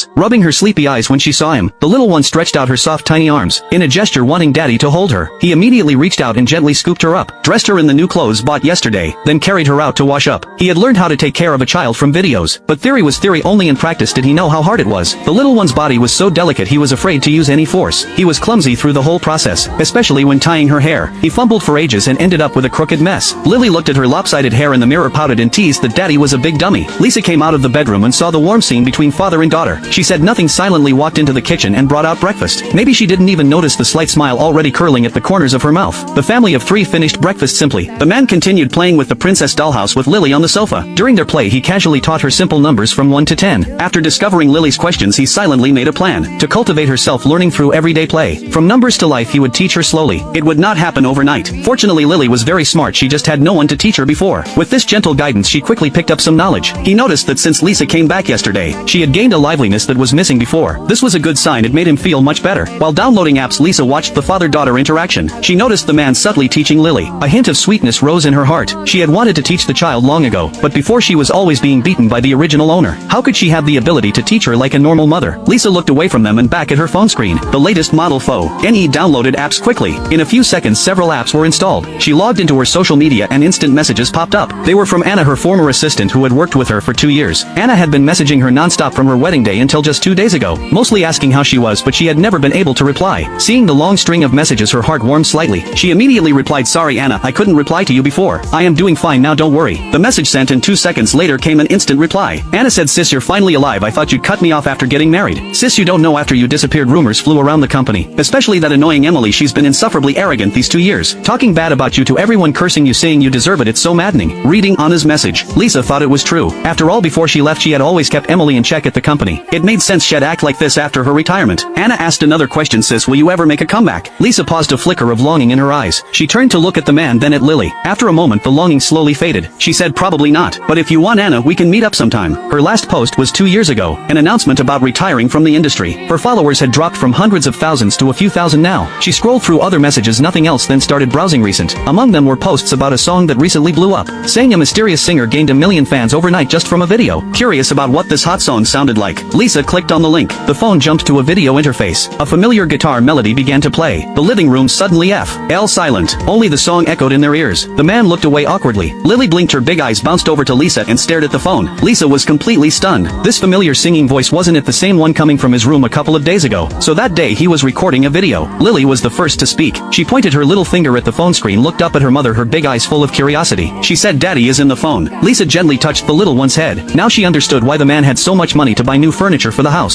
breakfast, rubbing her sleepy eyes when she saw him. The little one stretched out her soft tiny arms, in a gesture wanting Daddy to hold her. He immediately reached out and gently scooped her up, dressed her in the new clothes bought yesterday, then carried her out to wash up. He had learned how to take care of a child from videos, but theory was theory only. In practice did he know how hard it was. The little one's body was so delicate he was afraid to use any force. He was clumsy through the whole process, especially when tying her hair. He fumbled for ages and ended up with a crooked mess. Lily looked at her lopsided hair in the mirror, pouted and teased that Daddy was a big dummy. Lisa came out of the bedroom and saw the warm scene between father and daughter. She said nothing, silently walked into the kitchen and brought out breakfast. Maybe she didn't even notice the slight smile already curling at the corners of her mouth. The family of three finished breakfast simply. The man continued playing with the princess dollhouse with Lily on the sofa. During their play he casually taught her simple numbers from 1 to 10. After discovering Lily's questions he silently made a plan to cultivate her self-learning through everyday play. From numbers to life he would teach her slowly. It would not happen overnight. Fortunately Lily was very smart, she just had no one to teach her before. With this gentle guidance she quickly picked up some knowledge. He noticed that since Lisa came back yesterday, she had gained a liveliness that was missing before. This was a good sign, it made him feel much better. While downloading apps Lisa watched the father-daughter interaction. She noticed the man subtly teaching Lily. A hint of sweetness rose in her heart. She had wanted to teach the child long ago, but before she was always being beaten by the original owner. How could she have the ability to teach her like a normal mother? Lisa looked away from them and back at her phone screen. The latest model NE downloaded apps quickly. In a few seconds several apps were installed. She logged into her social media and instant messages popped up. They were from Anna, her former assistant who had worked with her for 2 years. Anna had been messaging her non-stop from her wedding day until just 2 days ago, mostly asking how she was, but she had never been able to reply. Seeing the long string of messages her heart warmed slightly. She immediately replied, "Sorry Anna, I couldn't reply to you before. I am doing fine now, don't worry." The message sent and 2 seconds later came an instant reply. Anna said, "Sis, you're finally alive. I thought you'd cut me off after getting married. Sis, you don't know, after you disappeared rumors flew around the company. Especially that annoying Emily, she's been insufferably arrogant these 2 years. Talking bad about you to everyone, cursing you, saying you deserve it. It's so maddening." Reading Anna's message, Lisa thought it was true. After all, before she left she had always kept Emily in check at the company. It made sense she'd act like this after her retirement. Anna asked another question, "Sis, will you ever make a comeback?" Lisa paused, a flicker of longing in her eyes. She turned to look at the man, then at Lily. After a moment the longing slowly faded. She said, "Probably not. But if you want Anna, we can meet up sometime." Her last post was 2 years ago, an announcement about retiring from the industry. Her followers had dropped from hundreds of thousands to a few thousand now. She scrolled through other messages, nothing else, then started browsing recent. Among them were posts about a song that recently blew up, saying a mysterious singer gained 1 million fans overnight just from a video. Curious about what this hot song sounded like, Lisa clicked on the link. The phone jumped to a video interface. A familiar guitar melody began to play. The living room suddenly fell silent. Only the song echoed in their ears. The man looked away awkwardly. Lily blinked, her big eyes bounced over to Lisa and stared at the phone. Lisa was completely stunned. This familiar singing voice, wasn't it the same one coming from his room a couple of days ago? So that day he was recording a video. Lily was the first to speak. She pointed her little finger at the phone screen, looked up at her mother, her big eyes full of curiosity. She said, "Daddy is in the phone." Lisa gently touched the little one's head. Now she understood why the man had so much money to buy new furniture for the house.